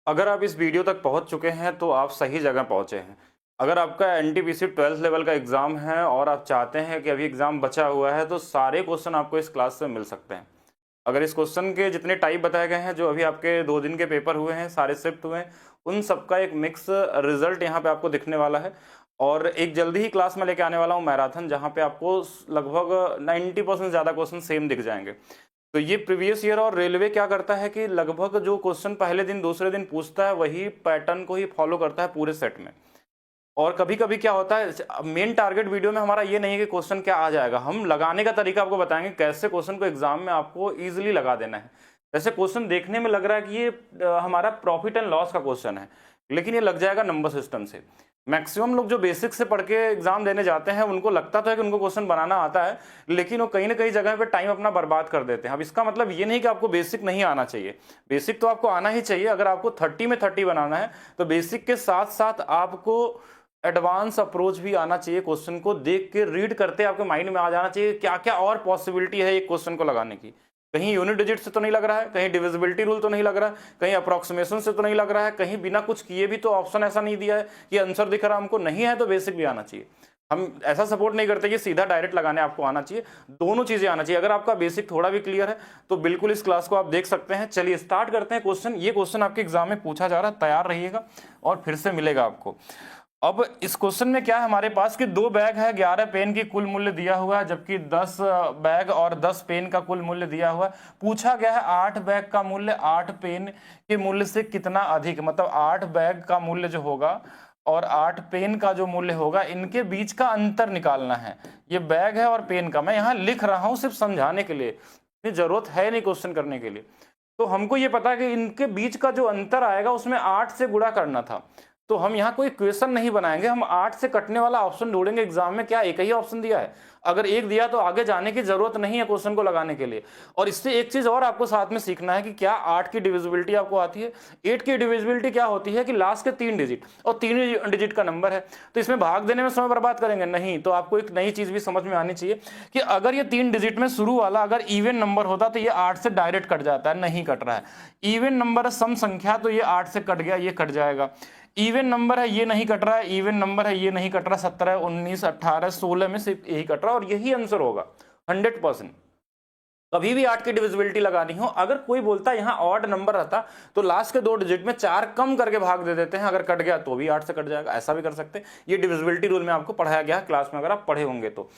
अगर आप इस वीडियो तक पहुंच चुके हैं तो आप सही जगह पहुंचे हैं। अगर आपका एनटीपीसी 12th लेवल का एग्ज़ाम है और आप चाहते हैं कि अभी एग्ज़ाम बचा हुआ है तो सारे क्वेश्चन आपको इस क्लास से मिल सकते हैं। अगर इस क्वेश्चन के जितने टाइप बताए गए हैं, जो अभी आपके 2 दिन के पेपर हुए हैं, सारे शिफ्ट हुए हैं, उन सबका एक मिक्स रिजल्ट यहाँ पे आपको दिखने वाला है। और एक जल्दी ही क्लास में लेके आने वाला हूँ मैराथन, जहाँ पे आपको लगभग 90% ज़्यादा क्वेश्चन सेम दिख जाएंगे। तो ये प्रीवियस ईयर और रेलवे क्या करता है कि लगभग जो क्वेश्चन पहले दिन दूसरे दिन पूछता है वही पैटर्न को ही फॉलो करता है पूरे सेट में। और कभी कभी क्या होता है, मेन टारगेट वीडियो में हमारा ये नहीं है कि क्वेश्चन क्या आ जाएगा, हम लगाने का तरीका आपको बताएंगे कैसे क्वेश्चन को एग्जाम में आपको इजीली लगा देना है। जैसे क्वेश्चन देखने में लग रहा है कि ये हमारा प्रॉफिट एंड लॉस का क्वेश्चन है, लेकिन ये लग जाएगा नंबर सिस्टम से। मैक्सिमम लोग जो बेसिक से पढ़ के एग्जाम देने जाते हैं उनको लगता तो है कि उनको क्वेश्चन बनाना आता है, लेकिन वो कहीं ना कहीं जगह पे टाइम अपना बर्बाद कर देते हैं। अब इसका मतलब ये नहीं कि आपको बेसिक नहीं आना चाहिए, बेसिक तो आपको आना ही चाहिए। अगर आपको 30 में 30 बनाना है तो बेसिक के साथ साथ आपको एडवांस अप्रोच भी आना चाहिए। क्वेश्चन को देख के रीड करते आपके माइंड में आ जाना चाहिए क्या क्या और पॉसिबिलिटी है एक क्वेश्चन को लगाने की। कहीं यूनिट डिजिट से तो नहीं लग रहा है, कहीं डिविजिबिलिटी रूल तो नहीं लग रहा है, कहीं अप्रोक्सीमेशन से तो नहीं लग रहा है, कहीं बिना कुछ किए भी तो ऑप्शन ऐसा नहीं दिया है कि आंसर दिख रहा हमको, नहीं है तो बेसिक भी आना चाहिए। हम ऐसा सपोर्ट नहीं करते कि सीधा डायरेक्ट लगाने आपको आना चाहिए, दोनों चीजें आना चाहिए। अगर आपका बेसिक थोड़ा भी क्लियर है तो बिल्कुल इस क्लास को आप देख सकते हैं। चलिए स्टार्ट करते हैं क्वेश्चन। ये क्वेश्चन आपके एग्जाम में पूछा जा रहा है, तैयार रहिएगा और फिर से मिलेगा आपको। अब इस क्वेश्चन में क्या है हमारे पास कि 2 बैग है, 11 पेन की कुल मूल्य दिया हुआ है, जबकि 10 बैग और 10 पेन का कुल मूल्य दिया हुआ है। पूछा गया है 8 बैग का मूल्य 8 पेन के मूल्य से कितना अधिक, मतलब 8 बैग का मूल्य जो होगा और 8 पेन का जो मूल्य होगा, इनके बीच का अंतर निकालना है। ये बैग है और पेन का, मैं यहाँ लिख रहा हूँ सिर्फ समझाने के लिए, इतनी जरूरत है नहीं क्वेश्चन करने के लिए। तो हमको ये पता है कि इनके बीच का जो अंतर आएगा उसमें 8 से गुणा करना था। तो हम यहाँ कोई क्वेश्चन नहीं बनाएंगे, हम 8 से कटने वाला ऑप्शन ढूंढेंगे। एग्जाम में क्या एक ही ऑप्शन दिया है, अगर एक दिया तो आगे जाने की जरूरत नहीं है क्वेश्चन को लगाने के लिए। और इससे एक चीज और आपको साथ में सीखना है कि क्या 8 की डिविजिबिलिटी आपको आती है। 8 की डिविजिबिलिटी क्या होती है कि लास्ट के 3 डिजिट और 3 डिजिट का नंबर है, तो इसमें भाग देने में समय बर्बाद करेंगे नहीं। तो आपको एक नई चीज भी समझ में आनी चाहिए कि अगर ये 3 डिजिट में शुरू वाला अगर इवन नंबर होता तो ये 8 से डायरेक्ट कट जाता है, नहीं कट रहा है। इवन नंबर सम संख्या, तो ये 8 से कट गया, ये कट जाएगा। इवन नंबर है ये नहीं कट रहा है, इवन नंबर है ये नहीं कट रहा, 17 19 18 16 में सिर्फ यही कट रहा है और यही आंसर होगा 100%। कभी भी 8 की डिविजिबिलिटी लगानी हो, अगर कोई बोलता है यहाँ ऑड नंबर रहता तो लास्ट के 2 डिजिट में 4 कम करके भाग दे देते हैं, अगर कट गया तो भी 8 से कट जाएगा, ऐसा भी कर सकते हैं। ये डिविजिबिलिटी रूल में आपको पढ़ाया गया है क्लास में, अगर आप पढ़े होंगे तो।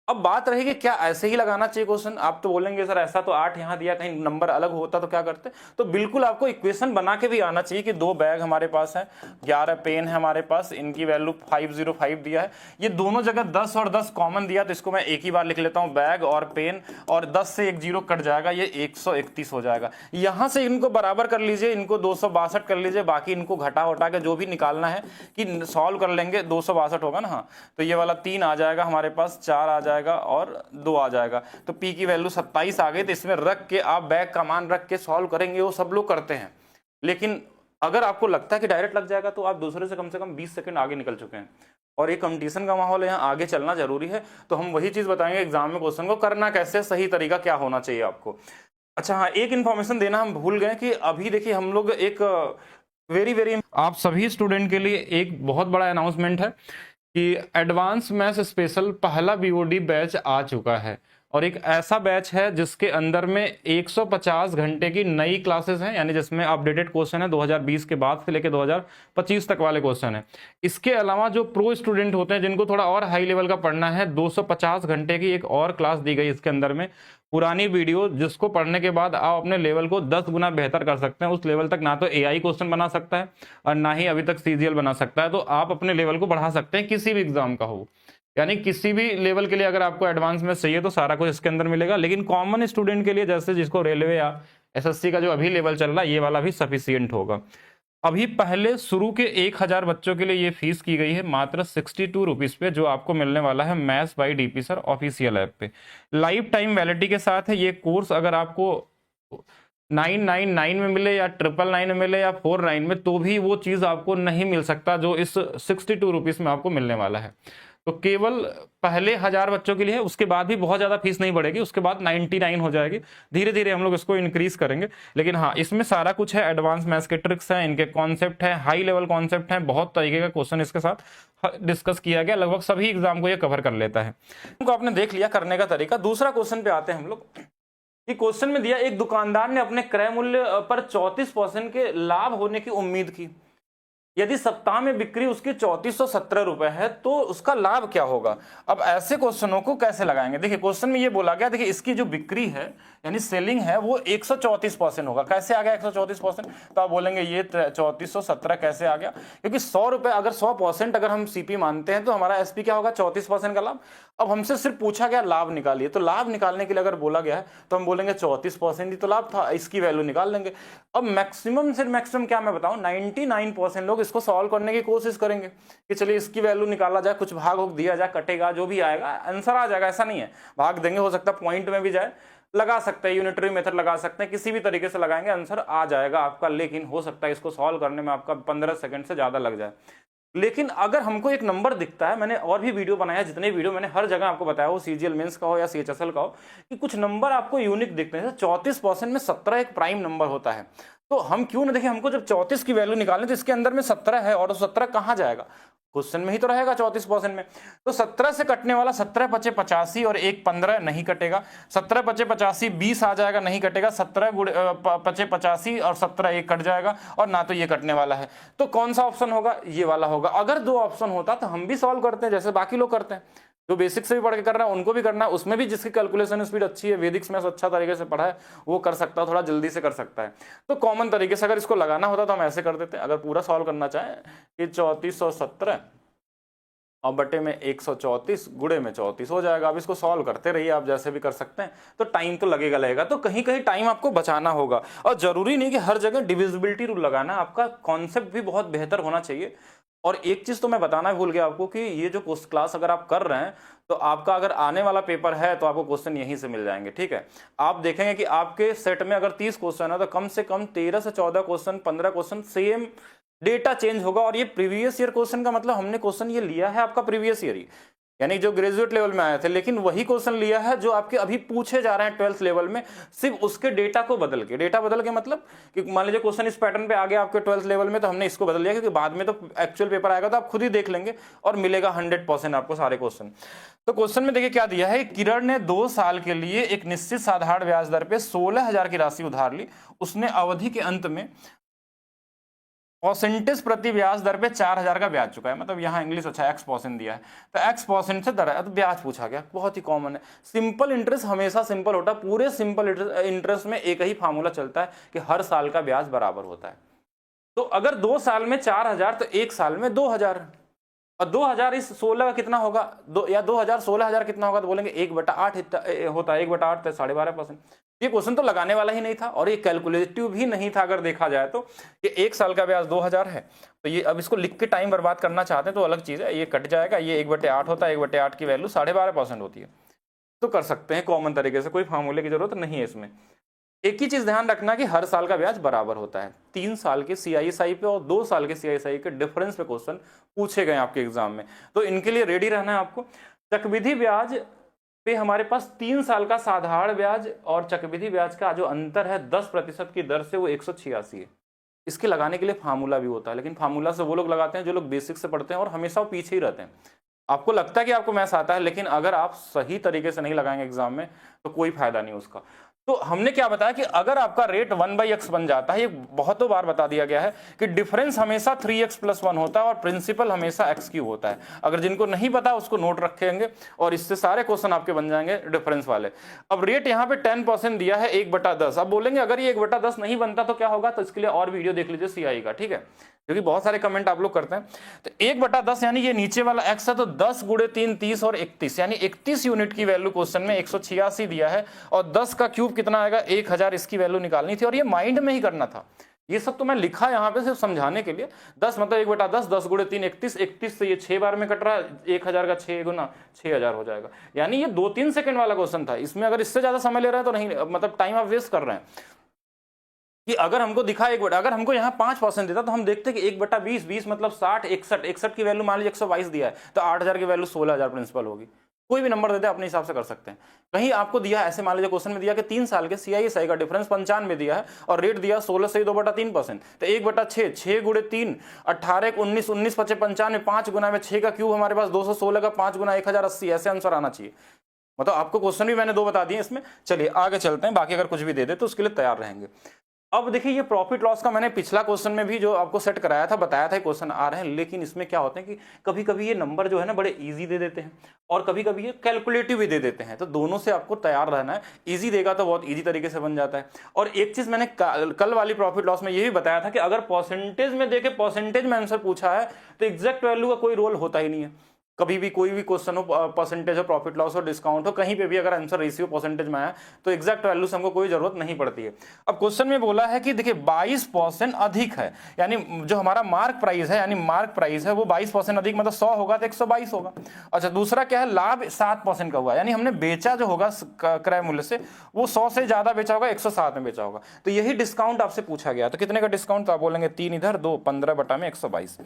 अब बात रहेगी क्या ऐसे ही लगाना चाहिए क्वेश्चन। आप तो बोलेंगे सर ऐसा तो 8 यहाँ दिया, कहीं नंबर अलग होता तो क्या करते। तो बिल्कुल आपको इक्वेशन बना के भी आना चाहिए कि 2 बैग हमारे पास है, 11 पेन है हमारे पास, इनकी वैल्यू 505 दिया है। ये दोनों जगह 10 और 10 कॉमन दिया, तो इसको मैं एक ही बार लिख लेता हूँ, बैग और पेन, और 10 से एक जीरो कट जाएगा, ये 131 हो जाएगा। यहां से इनको बराबर कर लीजिए, इनको 262 कर लीजिए, बाकी इनको घटा उठा के जो भी निकालना है कि सॉल्व कर लेंगे। 262 होगा ना, हाँ, तो ये वाला 3 आ जाएगा हमारे पास, 4 आ जाएगा और 2 आ जाएगा, तो पी की वैल्यू 27 आ गई। तो इसमें रख के आप बैग का मान रख के सॉल्व करेंगे, वो सब लोग करते हैं। लेकिन अगर आपको लगता है कि डायरेक्ट लग जाएगा तो आप दूसरे से कम 20 सेकंड आगे निकल चुके हैं, और ये कंपटीशन का माहौल है, यहाँ आगे चलना जरूरी है। तो हम वही चीज बताएंगे एग्जाम में क्वेश्चन को करना कैसे, सही तरीका क्या होना चाहिए आपको। अच्छा हाँ, एक इन्फॉर्मेशन देना हम भूल गए कि अभी देखिए हम लोग एक वेरी आप सभी स्टूडेंट के लिए एक बहुत बड़ा अनाउंसमेंट है कि एडवांस मैथ्स स्पेशल पहला बीओडी बैच आ चुका है, और एक ऐसा बैच है जिसके अंदर में 150 घंटे की नई क्लासेस हैं, यानी जिसमें अपडेटेड क्वेश्चन है 2020 के बाद से लेकर 2025 तक वाले क्वेश्चन है। इसके अलावा जो प्रो स्टूडेंट होते हैं जिनको थोड़ा और हाई लेवल का पढ़ना है, 250 घंटे की एक और क्लास दी गई इसके अंदर में, पुरानी वीडियो जिसको पढ़ने के बाद आप अपने लेवल को 10 गुना बेहतर कर सकते हैं। उस लेवल तक ना तो एआई क्वेश्चन बना सकता है और ना ही अभी तक सीजीएल बना सकता है, तो आप अपने लेवल को बढ़ा सकते हैं किसी भी एग्जाम का हो, यानी किसी भी लेवल के लिए अगर आपको एडवांस में चाहिए तो सारा कुछ इसके अंदर मिलेगा। लेकिन कॉमन स्टूडेंट के लिए, जैसे जिसको रेलवे या एसएससी का जो अभी लेवल चल रहा है, ये वाला भी सफिशियंट होगा। अभी पहले शुरू के 1000 बच्चों के लिए ये फीस की गई है मात्र 62 रुपीज पे, जो आपको मिलने वाला है maths by DP sir official app पे। लाइफ टाइम वैलिडिटी के साथ है ये कोर्स। अगर आपको 999 में मिले या 999 में मिले या 49 में, तो भी वो चीज आपको नहीं मिल सकता जो इस 62 रुपीज में आपको मिलने वाला है। तो केवल पहले 1000 बच्चों के लिए है, उसके बाद भी बहुत ज्यादा फीस नहीं बढ़ेगी, उसके बाद 99 हो जाएगी। धीरे धीरे हम लोग इसको इंक्रीज करेंगे। लेकिन हाँ, इसमें सारा कुछ है, एडवांस मैथ्स के ट्रिक्स हैं, इनके कॉन्सेप्ट है, हाई लेवल कॉन्सेप्ट है, बहुत तरीके का क्वेश्चन इसके साथ डिस्कस किया गया, लगभग सभी एग्जाम को ये कवर कर लेता है। उनको आपने देख लिया करने का तरीका। दूसरा क्वेश्चन पे आते हैं हम लोग। कि क्वेश्चन में दिया, एक दुकानदार ने अपने क्रय मूल्य पर 34% के लाभ होने की उम्मीद की। यदि सप्ताह में बिक्री उसकी 3417 रुपए है तो उसका लाभ क्या होगा। अब ऐसे क्वेश्चनों को कैसे लगाएंगे। देखिए क्वेश्चन में ये बोला गया, देखिए इसकी जो बिक्री है यानी सेलिंग है वो 134% होगा। कैसे आ गया 134%? तो आप बोलेंगे ये 3417 कैसे आ गया, क्योंकि 100 रुपए अगर 100% अगर हम सीपी मानते हैं तो हमारा एसपी क्या होगा, 34% का लाभ। अब हमसे सिर्फ पूछा गया लाभ निकालिए, तो लाभ निकालने के लिए अगर बोला गया है तो हम बोलेंगे 34% ही तो लाभ था, इसकी वैल्यू निकाल लेंगे। अब मैक्सिमम से मैक्सिमम क्या मैं बताऊं, 99% लोग इसको सॉल्व करने की कोशिश करेंगे कि चलिए इसकी वैल्यू निकाला जाए, कुछ भाग होग दिया जाए, कटेगा, जो भी आएगा आंसर आ जाएगा। ऐसा नहीं है, भाग देंगे, हो सकता है पॉइंट में भी जाए, लगा सकते हैं, यूनिटरी मेथड लगा सकते हैं, किसी भी तरीके से लगाएंगे आंसर आ जाएगा आपका। लेकिन हो सकता है इसको सॉल्व करने में आपका 15 सेकंड से ज्यादा लग जाए। लेकिन अगर हमको एक नंबर दिखता है, मैंने और भी वीडियो बनाया, जितने वीडियो मैंने हर जगह आपको बताया, वो सीजीएल मेंस का हो या सीएचएसएल का हो, कि कुछ नंबर आपको यूनिक दिखते हैं। 34% में 17 एक प्राइम नंबर होता है, तो हम क्यों ना देखें, हमको जब 34 की वैल्यू निकालनी तो इसके अंदर में 17 है, और 17 कहां जाएगा, क्वेश्चन में ही तो रहेगा 34% में। तो 17 से कटने वाला 17 पचे 85 और 1 15 नहीं कटेगा। 17 पचे 85 20 आ जाएगा, नहीं कटेगा। 17 पचे 85 और 17 1 कट जाएगा, और ना तो ये कटने वाला है। तो कौन सा ऑप्शन होगा, ये वाला होगा। अगर 2 ऑप्शन होता तो हम भी सॉल्व करते हैं जैसे बाकी लोग करते हैं, जो बेसिक से भी पढ़ के कर रहा है उनको भी करना है। उसमें भी जिसकी कैलकुलेशन स्पीड अच्छी है, वैदिक मैथ्स अच्छा तरीके से पढ़ा है, वो कर सकता है, थोड़ा जल्दी से कर सकता है। तो कॉमन तरीके से अगर इसको लगाना होता तो हम ऐसे कर देते हैं। अगर पूरा सॉल्व करना चाहें कि 3417 और बटे में 134 गुणे में 34 हो जाएगा। अब इसको सॉल्व करते रहिए, आप जैसे भी कर सकते हैं। तो टाइम तो लगेगा, तो कहीं कहीं टाइम आपको बचाना होगा, और जरूरी नहीं कि हर जगह डिविजिबिलिटी रूल लगाना, आपका कॉन्सेप्ट भी बहुत बेहतर होना चाहिए। और एक चीज तो मैं बताना भूल गया आपको कि ये जो क्लास अगर आप कर रहे हैं तो आपका अगर आने वाला पेपर है तो आपको क्वेश्चन यहीं से मिल जाएंगे, ठीक है। आप देखेंगे कि आपके सेट में अगर 30 क्वेश्चन है तो कम से कम 13 से 14 question, 15 question same data change होगा। और ये प्रीवियस ईयर क्वेश्चन का मतलब हमने क्वेश्चन ये लिया है आपका प्रीवियस ईयर ही, यानी जो ग्रेजुएट लेवल में आए थे, लेकिन वही क्वेश्चन लिया है जो आपके अभी पूछे जा रहे हैं 12th लेवल में, सिर्फ उसके डेटा को बदल के। डेटा बदल के मतलब कि मान लीजिए क्वेश्चन इस पैटर्न पे आ गया आपके 12th लेवल में, तो हमने इसको बदल लिया, क्योंकि बाद में तो एक्चुअल पेपर आएगा तो आप खुद ही देख लेंगे और मिलेगा 100% आपको सारे क्वेश्चन। तो क्वेश्चन में देखिए क्या दिया है, किरण ने 2 साल के लिए एक निश्चित साधारण ब्याज दर पे 16,000 की राशि उधार ली। उसने अवधि के अंत में परसेंटेज प्रति ब्याज दर पे 4,000 का ब्याज चुका है। मतलब यहाँ इंग्लिश अच्छा X% दिया है, तो X% से दर है, तो ब्याज पूछा गया। बहुत ही कॉमन है, सिंपल इंटरेस्ट हमेशा सिंपल होता है। पूरे सिंपल इंटरेस्ट में एक ही फार्मूला चलता है कि हर साल का ब्याज बराबर होता है। तो अगर 2 साल में 4,000 तो 1 साल में 2,000, और 2,000 इस 16 का कितना होगा, 2,000 16,000 कितना होगा, तो बोलेंगे 1/8 होता है, 1/8 तो 12.5%। ये क्वेश्चन तो लगाने वाला ही नहीं था, और ये कैलकुलेटिव भी नहीं था अगर देखा जाए तो। ये 1 साल का ब्याज 2,000 है, तो ये अब इसको लिख के टाइम बर्बाद करना चाहते हैं तो अलग चीज है, ये कट जाएगा। ये 1/8 होता है, 1/8 की वैल्यू 12.5% होती है। तो कर सकते हैं कॉमन तरीके से, कोई फार्मूले की जरूरत नहीं है इसमें। एक ही चीज ध्यान रखना कि हर साल का ब्याज बराबर होता है। 3 साल के CISI पे और 2 साल के CISI के डिफरेंस पे क्वेश्चन पूछे गए आपके एग्जाम में, तो इनके लिए रेडी रहना है आपको। चक्रवृद्धि ब्याज पे हमारे पास 3 साल का साधारण ब्याज और चक्रवृद्धि ब्याज का जो अंतर है 10% की दर से, वो 186 है। इसके लगाने के लिए फार्मूला भी होता है, लेकिन फार्मूला से वो लोग लगाते हैं जो लोग बेसिक से पढ़ते हैं और हमेशा वो पीछे ही रहते हैं। आपको लगता है कि आपको मैथ्स आता है, लेकिन अगर आप सही तरीके से नहीं लगाएंगे एग्जाम में तो कोई फायदा नहीं उसका। तो हमने क्या बताया कि अगर आपका रेट 1/x बन जाता है, ये बहुतों बार बता दिया गया है कि डिफरेंस हमेशा 3x + 1 होता है और प्रिंसिपल हमेशा x³ होता है। अगर जिनको नहीं पता उसको नोट रखेंगे और इससे सारे क्वेश्चन आपके बन जाएंगे डिफरेंस वाले। अब रेट यहाँ पे 10% दिया है 1/10। अब बोलेंगे अगर ये 1/10 नहीं बनता तो क्या होगा, तो इसके लिए और वीडियो देख लीजिए CI का, ठीक है, क्योंकि बहुत सारे कमेंट आप लोग करते हैं। तो 1/10 यानी ये नीचे वाला x है, तो 10 × 3 30 और 31, यानी 31 यूनिट की वैल्यू क्वेश्चन में 186 दिया है, और 10 का क्यूब कितना आएगा 1000, इसकी वैल्यू निकालनी थी और ये माइंड में ही करना था। ये सब तो मैं लिखा यहाँ पे सिर्फ समझाने के लिए। 10 मतलब 1/10, 10 × 3 31, 31 से ये 6 बार में कट रहा है, 1000 का 6 गुना 6000 हो जाएगा। यानी ये 2-3 सेकंड वाला क्वेश्चन था, इसमें अगर इससे ज्यादा समय ले रहे हैं तो नहीं, मतलब टाइम आप वेस्ट कर रहे हैं। कि अगर हमको दिखा अगर हमको यहाँ 5% देता तो हम देखते कि 1/20, 20 मतलब 60, 61 की वैल्यू मान लीजिए 122 दिया है तो 8000 की वैल्यू 16000 प्रिंसिपल होगी। कोई भी नंबर देते अपने हिसाब से कर सकते हैं। कहीं आपको दिया ऐसे मान लीजिए क्वेश्चन में दिया कि 3 साल के CISI का डिफरेंस 95 दिया है और रेट दिया 16 से 2/3%, तो 1/6, 6 × 3 18 × 19, 19 × 5 95, 5 गुना में 6 का क्यूब हमारे पास 216 का 5 गुना 1080, ऐसे आंसर आना चाहिए। मतलब आपको क्वेश्चन भी मैंने 2 बता दिए इसमें। चलिए आगे चलते हैं, बाकी अगर कुछ भी दे दे तो उसके लिए तैयार रहेंगे। अब देखिए ये प्रॉफिट लॉस का मैंने पिछला क्वेश्चन में भी जो आपको सेट कराया था, बताया था क्वेश्चन आ रहे हैं, लेकिन इसमें क्या होते हैं कि कभी कभी ये नंबर जो है ना बड़े इजी दे देते हैं और कभी कभी ये कैलकुलेटिव भी दे देते हैं, तो दोनों से आपको तैयार रहना है। इजी देगा तो बहुत इजी तरीके से बन जाता है। और एक चीज मैंने कल वाली प्रॉफिट लॉस में ये भी बताया था कि अगर परसेंटेज में देके परसेंटेज में आंसर पूछा है तो एग्जैक्ट वैल्यू का कोई रोल होता ही नहीं है। कभी भी कोई भी क्वेश्चन हो, परसेंटेज हो, प्रॉफिट लॉस हो, डिस्काउंट हो, कहीं पे भी अगर आंसर रेशियो परसेंटेज में आया तो एग्जैक्ट वैल्यू से हमको कोई जरूरत नहीं पड़ती है। अब क्वेश्चन में बोला है कि देखिए 22% अधिक है, यानी जो हमारा मार्क प्राइस है, यानी मार्क प्राइस है वो 22% अधिक, मतलब 100 होगा तो 122 होगा। अच्छा, दूसरा क्या है, लाभ 7% का हुआ, यानी हमने बेचा जो होगा क्रय मूल्य से वो 100 से ज्यादा बेचा होगा, 107 में बेचा होगा, तो यही डिस्काउंट आपसे पूछा गया। तो कितने का डिस्काउंट, तो आप बोलेंगे 3 इधर 2, 15/122।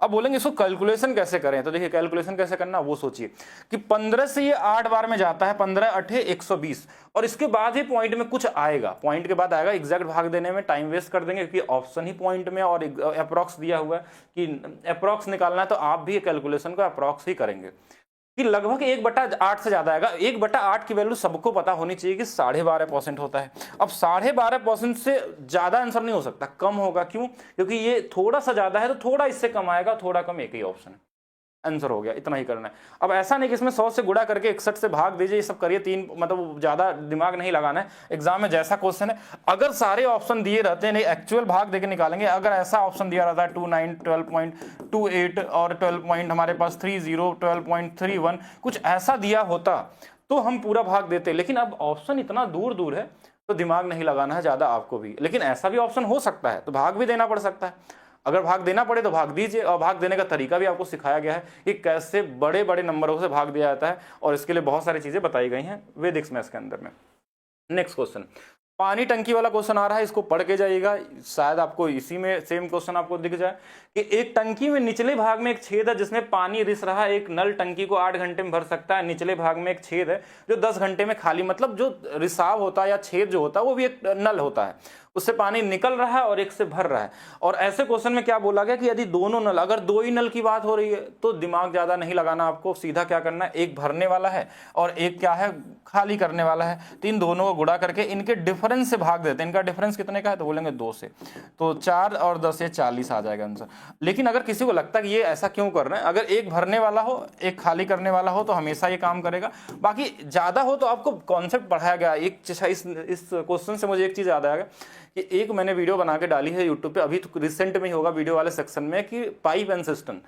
अब बोलेंगे इसको कैलकुलेशन कैसे करें, तो देखिए कैलकुलेशन कैसे करना वो सोचिए कि 15 से ये 8 बार में जाता है, 15 8 120, और इसके बाद ही पॉइंट में कुछ आएगा, पॉइंट के बाद आएगा। एग्जैक्ट भाग देने में टाइम वेस्ट कर देंगे क्योंकि ऑप्शन ही पॉइंट में और अप्रॉक्स दिया हुआ है कि अप्रॉक्स निकालना है, तो आप भी कैलकुलेशन को अप्रॉक्स ही करेंगे कि लगभग 1/8 से ज्यादा आएगा। 1/8 की वैल्यू सबको पता होनी चाहिए कि 12.5% होता है। अब 12.5% से ज्यादा आंसर नहीं हो सकता, कम होगा। क्यों? क्योंकि ये थोड़ा सा ज्यादा है तो थोड़ा इससे कम आएगा, थोड़ा कम, एक ही ऑप्शन है, आंसर हो गया, इतना ही करना है। अब ऐसा नहीं कि इसमें 100 से गुणा करके 61 से भाग दीजिए, ये सब करिए, 3 मतलब ज्यादा दिमाग नहीं लगाना है। एग्जाम में जैसा क्वेश्चन है, अगर सारे ऑप्शन दिए रहते हैं, नहीं एक्चुअल भाग देके निकालेंगे, अगर ऐसा ऑप्शन दिया रहता है 29, 12.28 और 12 हमारे पास 30, 12.31, कुछ ऐसा दिया होता तो हम पूरा भाग देते। लेकिन अब ऑप्शन इतना दूर दूर है तो दिमाग नहीं लगाना है ज्यादा आपको भी। लेकिन ऐसा भी ऑप्शन हो सकता है तो भाग भी देना पड़ सकता है। अगर भाग देना पड़े तो भाग दीजिए, और भाग देने का तरीका भी आपको सिखाया गया है कि कैसे बड़े बड़े नंबरों से भाग दिया जाता है, और इसके लिए बहुत सारी चीजें बताई गई हैं वैदिक मैथ्स के अंदर में। नेक्स्ट क्वेश्चन, पानी टंकी वाला क्वेश्चन आ रहा है, इसको पढ़ के जाइएगा, शायद आपको इसी में सेम क्वेश्चन आपको दिख जाए कि एक टंकी में निचले भाग में एक छेद है जिसमें पानी रिस रहा है। एक नल टंकी को 8 घंटे में भर सकता है। निचले भाग में एक छेद है जो 10 घंटे में खाली, मतलब जो रिसाव होता है या छेद जो होता है वो भी एक नल होता है, उससे पानी निकल रहा है और एक से भर रहा है। और ऐसे क्वेश्चन में क्या बोला गया कि यदि दोनों नल, अगर 2 ही नल की बात हो रही है तो दिमाग ज्यादा नहीं लगाना, आपको सीधा क्या करना है, एक भरने वाला है और एक क्या है, खाली करने वाला है, तो इन दोनों को गुणा करके इनके डिफरेंस से भाग देते हैं। इनका डिफरेंस कितने का है, तो बोलेंगे 2 से, तो 4 और 10 से 40 आ जाएगा आंसर। लेकिन अगर किसी को लगता है कि ये ऐसा क्यों कर रहे हैं, अगर एक भरने वाला हो एक खाली करने वाला हो तो हमेशा ये काम करेगा। बाकी ज्यादा हो तो आपको कॉन्सेप्ट पढ़ाया गया। एक इस क्वेश्चन से मुझे एक चीज याद आएगा कि एक मैंने वीडियो बना के डाली है यूट्यूब पे, अभी तो रिसेंट में ही होगा, वीडियो वाले सेक्शन में, कि पाइप एंड सिस्टम।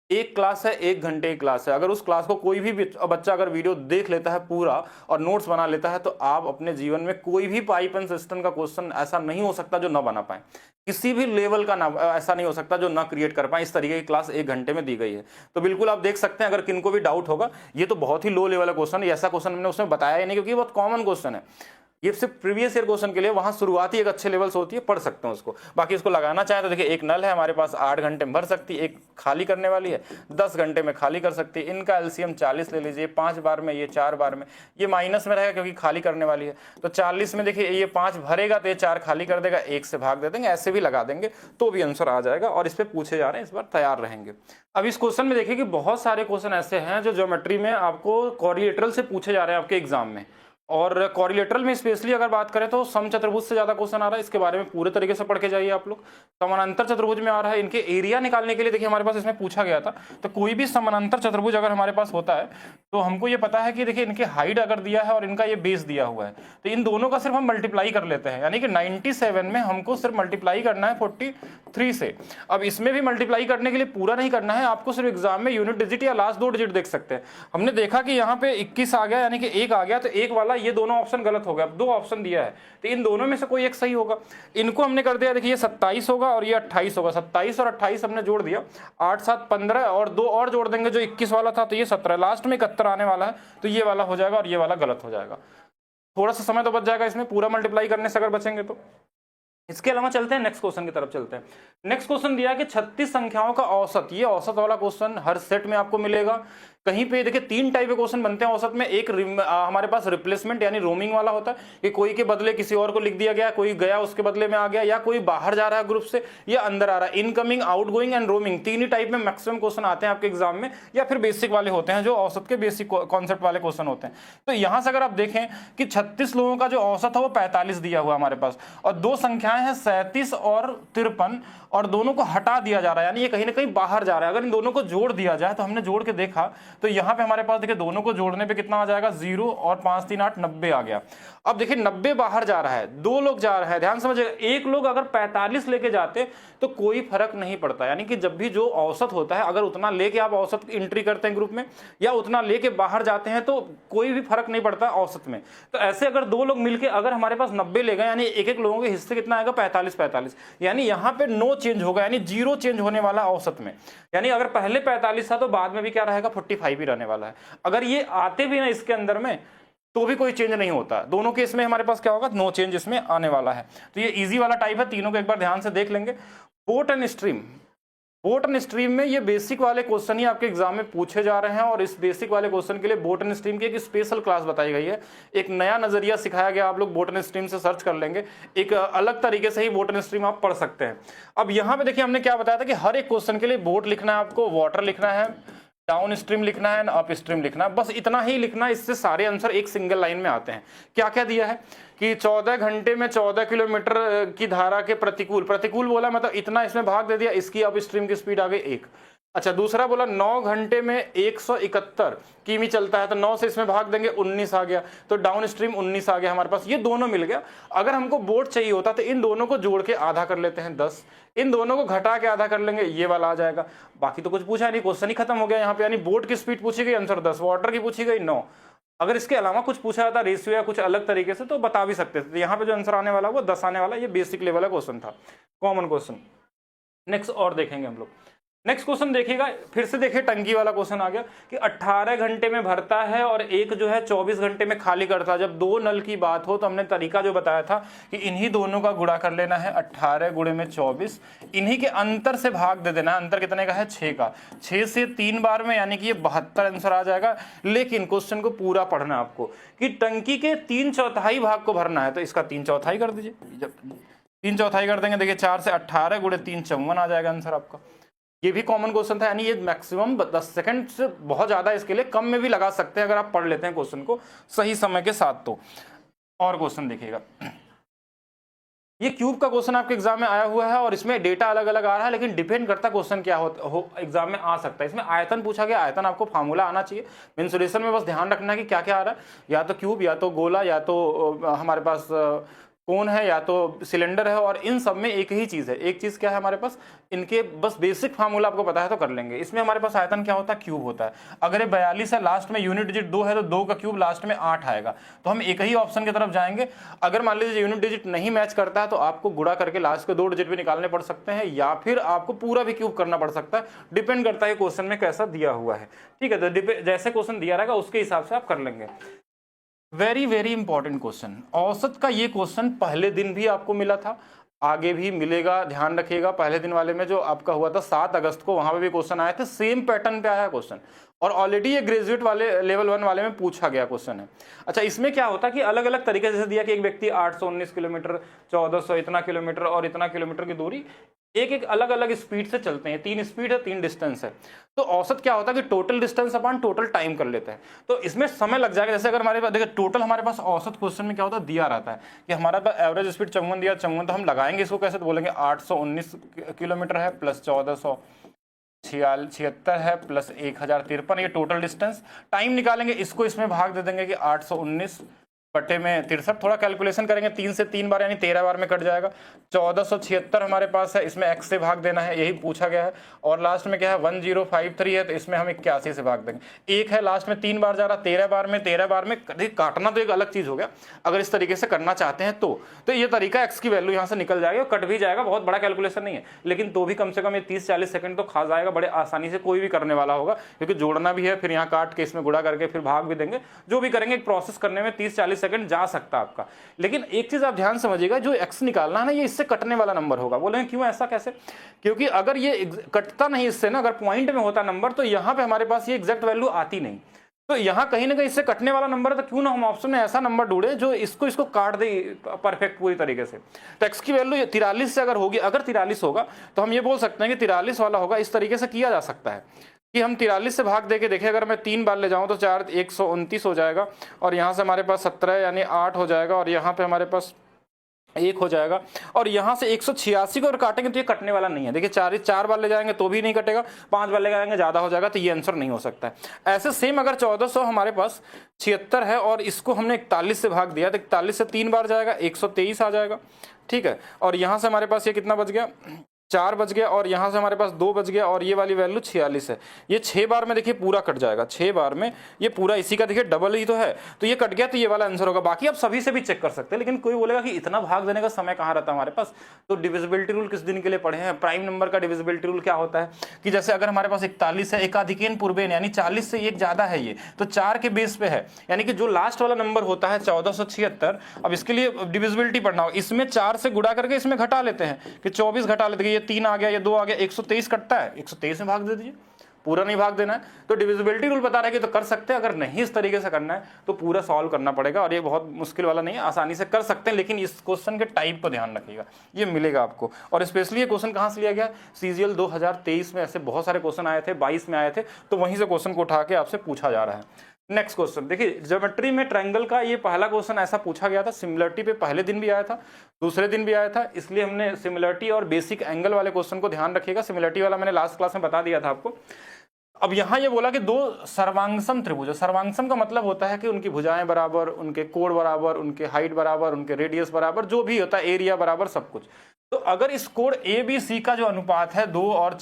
एक क्लास है, 1 घंटे की क्लास है। अगर उस क्लास को कोई भी बच्चा अगर वीडियो देख लेता है पूरा और नोट्स बना लेता है, तो आप अपने जीवन में कोई भी पाइप एंड सिस्टम का क्वेश्चन ऐसा नहीं हो सकता जो ना बना पाए, किसी भी लेवल का ना ऐसा नहीं हो सकता जो ना क्रिएट कर पाए। इस तरीके की क्लास 1 घंटे में दी गई है, तो बिल्कुल आप देख सकते हैं। अगर किनको भी डाउट होगा, ये तो बहुत ही लो लेवल का क्वेश्चन है, ऐसा क्वेश्चन मैंने उसमें बताया ही नहीं क्योंकि बहुत कॉमन क्वेश्चन है। ये सिर्फ प्रीवियस ईयर क्वेश्चन के लिए, वहां शुरुआती एक अच्छे लेवल से होती है, पढ़ सकते हैं उसको। बाकी इसको लगाना चाहे तो देखिए, एक नल है हमारे पास 8 घंटे में भर सकती है, एक खाली करने वाली है 10 घंटे में खाली कर सकती है। इनका एलसीएम 40 ले लीजिए, 5 बार में, ये 4 बार में, ये माइनस में रहेगा क्योंकि खाली करने वाली है। तो 40 में देखिए ये 5 भरेगा तो ये 4 खाली कर देगा, 1 से भाग दे देंगे, ऐसे भी लगा देंगे तो भी आंसर आ जाएगा। और इस पर पूछे जा रहे हैं, इस बार तैयार रहेंगे। अब इस क्वेश्चन में देखिए कि बहुत सारे क्वेश्चन ऐसे हैं जो ज्योमेट्री में आपको कोरिलेटरल से पूछे जा रहे हैं आपके एग्जाम में। और कोरिलेटरल में स्पेशली अगर बात करें तो समचतुर्भुज से ज्यादा क्वेश्चन आ रहा है। इसके बारे में पूरे तरीके से पढ़ के जाइए आप लोग। समानांतर चतुर्भुज में आ रहा है, इनके एरिया निकालने के लिए देखिए हमारे पास इसमें पूछा गया था। तो कोई भी समानांतर चतुर्भुज अगर हमारे पास होता है तो हमको ये पता है कि देखिए इनके हाइट अगर दिया है और इनका ये बेस दिया हुआ है, तो इन दोनों का सिर्फ हम मल्टीप्लाई कर लेते हैं। यानी कि 97 में हमको सिर्फ मल्टीप्लाई करना है 43 से। अब इसमें भी मल्टीप्लाई करने के लिए पूरा नहीं करना है आपको, सिर्फ एग्जाम में यूनिट डिजिट या लास्ट 2 डिजिट देख सकते हैं। हमने देखा कि यहाँ पे 21 आ गया, यानी कि 1 आ गया, तो 1 वाला ये दोनों ऑप्शन गलत हो गया। अब 2 ऑप्शन दिया है तो इन दोनों में से कोई एक सही होगा। इनको हमने कर दिया, देखिए ये 27 होगा और ये 28 होगा। 27 और 28 हमने जोड़ दिया, 8 7 15 और 2 और जोड़ देंगे जो 21 वाला था, तो ये 17, लास्ट में 71 आने वाला है, तो ये वाला हो जाएगा और ये वाला गलत हो जाएगा। थोड़ा सा समय तो बच जाएगा इसमें, पूरा मल्टीप्लाई करने से अगर बचेंगे तो। इसके अलावा चलते हैं नेक्स्ट क्वेश्चन की तरफ चलते हैं। नेक्स्ट क्वेश्चन दिया कि 36 संख्याओं का औसत, ये औसत वाला क्वेश्चन हर सेट में आपको मिलेगा। कहीं पे देखिए 3 टाइप के क्वेश्चन बनते हैं औसत में। एक हमारे पास रिप्लेसमेंट यानी रोमिंग वाला होता है कि कोई के बदले किसी और को लिख दिया गया, कोई गया उसके बदले में आ गया, या कोई बाहर जा रहा है ग्रुप से या अंदर आ रहा है। Incoming, outgoing and roaming, 3 he type में मैक्सिमम क्वेश्चन आते हैं आपके एग्जाम में, या फिर बेसिक वाले होते हैं जो औसत के बेसिक कॉन्सेप्ट वाले क्वेश्चन होते हैं। तो यहां से अगर आप देखें कि 36 लोगों का जो औसत है वो 45 दिया हुआ हमारे पास, और दो संख्याएं हैं 37 और 53, और दोनों को हटा दिया जा रहा है, यानी ये कहीं ना कहीं बाहर जा रहा है। अगर इन दोनों को जोड़ दिया जाए तो हमने जोड़ के देखा तो यहाँ पे हमारे पास देखिए दोनों को जोड़ने पे कितना आ जाएगा, 0 और 5 3 8 90 आ गया। अब देखिए 90 बाहर जा रहा है, 2 लोग जा रहे हैं, ध्यान समझिएगा। एक लोग अगर 45 लेके जाते तो कोई फर्क नहीं पड़ता, यानी कि जब भी जो औसत होता है अगर उतना लेके आप औसत एंट्री करते हैं ग्रुप में या उतना लेके बाहर जाते हैं तो कोई भी फर्क नहीं पड़ता औसत में। तो ऐसे अगर 2 लोग मिलके अगर हमारे पास 90 ले गए, यानी एक एक लोगों के हिस्से कितना आएगा, 45, यानी यहाँ पे नो चेंज होगा, यानी 0 चेंज होने वाला औसत में। यानी अगर पहले 45 था तो बाद में भी क्या रहेगा, 45 ही रहने वाला है। अगर ये आते भी ना इसके अंदर में तो भी कोई चेंज नहीं होता, दोनों के इसमें हमारे पास क्या होगा, नो चेंज इसमें आने वाला है। तो ये इजी वाला टाइप है, तीनों को एक बार ध्यान से देख लेंगे। Boat and stream, boat and stream में ये बेसिक वाले क्वेश्चन ही आपके एग्जाम में पूछे जा रहे हैं, और इस बेसिक वाले क्वेश्चन के लिए बोट एंड स्ट्रीम की एक स्पेशल क्लास बताई गई है। एक नया नजरिया सिखाया गया, आप लोग बोट एंड स्ट्रीम से सर्च कर लेंगे, एक अलग तरीके से ही बोट एंड स्ट्रीम आप पढ़ सकते हैं। अब यहाँ पे देखिए हमने क्या बताया था कि हर एक क्वेश्चन के लिए बोट लिखना है आपको, वाटर लिखना है, डाउन स्ट्रीम लिखना है, अप स्ट्रीम लिखना है, बस इतना ही लिखना है। इससे सारे आंसर एक सिंगल लाइन में आते हैं। क्या क्या दिया है कि 14 घंटे में 14 किलोमीटर की धारा के प्रतिकूल, प्रतिकूल बोला मतलब इतना इसमें भाग दे दिया, इसकी अप स्ट्रीम की स्पीड आ गई 1। अच्छा, दूसरा बोला 9 घंटे में 171 किमी चलता है, तो 9 से इसमें भाग देंगे 19 आ गया, तो डाउन स्ट्रीम 19 आ गया हमारे पास। ये दोनों मिल गया। अगर हमको बोट चाहिए होता तो इन दोनों को जोड़ के आधा कर लेते हैं 10, इन दोनों को घटा के आधा कर लेंगे, ये वाला आ जाएगा। बाकी तो कुछ पूछा नहीं, क्वेश्चन ही खत्म हो गया यहाँ पे। यानी बोट की स्पीड पूछी गई, आंसर 10, वाटर की पूछी गई 9। अगर इसके अलावा कुछ पूछा जाता रेशियो या कुछ अलग तरीके से तो बता भी सकते थे। यहाँ पे जो आंसर आने वाला वो 10 आने वाला। ये बेसिक लेवल का क्वेश्चन था, कॉमन क्वेश्चन। नेक्स्ट और देखेंगे हम लोग। नेक्स्ट क्वेश्चन देखिएगा, फिर से देखिए टंकी वाला क्वेश्चन आ गया कि 18 घंटे में भरता है और एक जो है 24 घंटे में खाली करता है। जब 2 नल की बात हो तो हमने तरीका जो बताया था कि इन्हीं दोनों का गुणा कर लेना है, 18 गुणे में 24, इन्हीं के अंतर से भाग दे देना है। अंतर कितने का है, 6 का, 6 से 3 बार में, यानी कि ये 72 आंसर आ जाएगा। लेकिन क्वेश्चन को पूरा पढ़ना है आपको कि टंकी के 3/4 भाग को भरना है, तो इसका 3/4 कर दीजिए। जब 3/4 कर देंगे, देखिए 4 से 18 गुणे 3 54 आ जाएगा आंसर आपका। ये भी कॉमन क्वेश्चन था, यानी ये मैक्सिमम 10 सेकंड से बहुत ज्यादा, इसके लिए कम में भी लगा सकते हैं अगर आप पढ़ लेते हैं क्वेश्चन को सही समय के साथ। तो और क्वेश्चन देखिएगा, ये क्यूब का क्वेश्चन आपके एग्जाम में आया हुआ है और इसमें डेटा अलग अलग आ रहा है, लेकिन डिपेंड करता क्वेश्चन क्या हो एग्जाम में आ सकता है। इसमें आयतन पूछा गया, आयतन आपको फार्मूला आना चाहिए। मेंसुरेशन में बस ध्यान रखना है कि क्या क्या आ रहा है, या तो क्यूब, या तो गोला, या तो हमारे पास कोन है, या तो सिलेंडर है, और इन सब में एक ही चीज है। एक चीज क्या है हमारे पास, इनके बस बेसिक फार्मूला आपको पता है तो कर लेंगे। इसमें हमारे पास आयतन क्या होता है, क्यूब होता है। अगर ये 42 है, लास्ट में यूनिट डिजिट 2 है, तो 2 का क्यूब लास्ट में 8 आएगा। तो हम एक ही ऑप्शन की तरफ जाएंगे। अगर मान लीजिए यूनिट डिजिट नहीं मैच करता है तो आपको गुणा करके लास्ट के 2 डिजिट भी निकालने पड़ सकते हैं, या फिर आपको पूरा भी क्यूब करना पड़ सकता है। डिपेंड करता है क्वेश्चन में कैसा दिया हुआ है, ठीक है। तो जैसे क्वेश्चन दिया रहेगा उसके हिसाब से आप कर लेंगे। वेरी वेरी इंपॉर्टेंट क्वेश्चन, औसत का ये क्वेश्चन पहले दिन भी आपको मिला था, आगे भी मिलेगा, ध्यान रखिएगा। पहले दिन वाले में जो आपका हुआ था 7 अगस्त को, वहां पे भी क्वेश्चन आए थे, सेम पैटर्न पे आया क्वेश्चन, और ऑलरेडी ये ग्रेजुएट वाले लेवल 1 वाले में पूछा गया क्वेश्चन है। अच्छा, इसमें क्या होता है कि अलग अलग तरीके से दिया कि एक व्यक्ति 819 किलोमीटर, 1400 इतना किलोमीटर और इतना किलोमीटर की दूरी एक एक अलग अलग स्पीड से चलते हैं। 3 स्पीड है, 3 डिस्टेंस है। तो औसत क्या होता है कि टोटल डिस्टेंस अपन टोटल टाइम कर लेते हैं, तो इसमें समय लग जाएगा। जैसे अगर हमारे पास देखिए टोटल हमारे पास औसत क्वेश्चन में क्या होता है, दिया रहता है कि हमारे पास एवरेज स्पीड 54 दिया, 54 तो हम लगाएंगे इसको कैसे, तो बोलेंगे 819 किलोमीटर है प्लस 1476 है प्लस 1053, ये टोटल डिस्टेंस। टाइम निकालेंगे, इसको इसमें भाग दे देंगे कि 819 बटे में 63, थोड़ा कैलकुलेशन करेंगे, 3 से 3 बार यानी 13 बार में कट जाएगा। 1476 हमारे पास है, इसमें x से भाग देना है, यही पूछा गया है। और लास्ट में क्या है, 1053 है, तो इसमें हम 81 से भाग देंगे। एक है लास्ट में 3 बार जा रहा, 13 बार में, 13 बार में काटना तो एक अलग चीज हो गया। अगर इस तरीके से करना चाहते हैं तो ये तरीका x की वैल्यू यहाँ से निकल जाएगी और कट भी जाएगा। बहुत बड़ा कैलकुलेशन नहीं है, लेकिन तो भी कम से कम ये 30-40 सेकंड तो खा जाएगा, बड़े आसानी से कोई भी करने वाला होगा, क्योंकि जोड़ना भी है, फिर यहाँ काट के इसमें गुणा करके फिर भाग भी देंगे। जो भी करेंगे, एक प्रोसेस करने में 30-40 सेकंड जा सकता है आपका। लेकिन एक चीज आप ध्यान समझिएगा, जो x निकालना है ना, ये इससे कटने वाला नंबर होगा। बोलेंगे क्यों, ऐसा कैसे? क्योंकि अगर ये कटता नहीं इससे ना, अगर पॉइंट में होता नंबर, तो यहाँ पे हमारे पास ये एग्जैक्ट वैल्यू आती नहीं। तो यहाँ कहीं ना कहीं इससे कटने वाला नंबर है, तो क्यों ना हम ऑप्शन में ऐसा नंबर ढूंढे जो इसको काट दे परफेक्ट पूरी तरीके से। तो x की वैल्यू 43 से अगर होगी, अगर 43 होगा तो हम ये बोल सकते हैं कि 43 वाला होगा। इस तरीके से किया जा सकता है कि हम 43 से भाग देके देखें, अगर मैं 3 बार ले जाऊं तो 4 129 हो जाएगा, और यहाँ से हमारे पास 17 यानी 8 हो जाएगा, और यहाँ पे हमारे पास 1 हो जाएगा, और यहाँ से 186 को अगर काटेंगे तो ये कटने वाला नहीं है। देखिए 4 बार ले जाएंगे तो भी नहीं कटेगा, 5 बार ले जाएंगे ज़्यादा हो जाएगा, तो ये आंसर नहीं हो सकता है। ऐसे सेम अगर 1400 हमारे पास 76 है और इसको हमने 41 से भाग दिया, तो 41 से 3 बार जाएगा, 123 आ जाएगा, ठीक है। और यहाँ से हमारे पास ये कितना बच गया, 4 बच गया, और यहाँ से हमारे पास 2 बच गया, और ये वाली वैल्यू 46 है। ये 6 बार में देखिए पूरा कट जाएगा, 6 बार में ये पूरा इसी का देखिए डबल ही तो है, तो ये कट गया, तो ये वाला आंसर होगा। बाकी आप सभी से भी चेक कर सकते हैं, लेकिन कोई बोलेगा कि इतना भाग देने का समय कहाँ रहता है हमारे पास। तो डिविजिबिलिटी रूल किस दिन के लिए पढ़े हैं। प्राइम नंबर का डिविजिबिलिटी रूल क्या होता है कि जैसे अगर हमारे पास 41 है, एकाधिकेन पूर्वेन, यानी 40 से एक ज्यादा है ये, तो 4 के बेस पे है, यानी कि जो लास्ट वाला नंबर होता है 1476। अब इसके लिए डिविजिबिलिटी पढ़ना हो, इसमें 4 से गुणा करके इसमें घटा लेते हैं कि 24 घटा लेते हैं, ये 3 आ गया, ये 2 आ गया, 123 कटता है, 123 में भाग दे दीजिए, पूरा नहीं भाग देना है। तो डिविजिबिलिटी रूल बता रहा है कि तो कर सकते हैं, अगर नहीं इस तरीके से करना है तो पूरा सॉल्व करना पड़ेगा, और ये बहुत मुश्किल वाला नहीं है, आसानी से कर सकते हैं, लेकिन इस क्वेश्चन के टाइप को ध्यान रखिएगा, ये मिलेगा आपको। और स्पेशली ये क्वेश्चन कहाँ से लिया गया, सीजीएल 2023 में ऐसे बहुत सारे क्वेश्चन आए थे, 22 में आए थे, तो वहीं से क्वेश्चन को उठा के आपसे पूछा जा रहा है। नेक्स्ट क्वेश्चन देखिए, ज्योमेट्री में ट्रायंगल का ये पहला क्वेश्चन ऐसा पूछा गया था। सिमिलरिटी पे पहले दिन भी आया था, दूसरे दिन भी आया था, इसलिए हमने सिमिलरिटी और बेसिक एंगल वाले क्वेश्चन को ध्यान रखिएगा। सिमिलरिटी वाला मैंने लास्ट क्लास में बता दिया था आपको। अब यहाँ ये बोला कि 2 सर्वांगसम त्रिभुज, सर्वांगसम का मतलब होता है कि उनकी भुजाएं बराबर, उनके कोण बराबर, उनके हाइट बराबर, उनके रेडियस बराबर, जो भी होता है एरिया बराबर, सब कुछ। तो अगर इस कोण ए बी सी का जो अनुपात है 2 और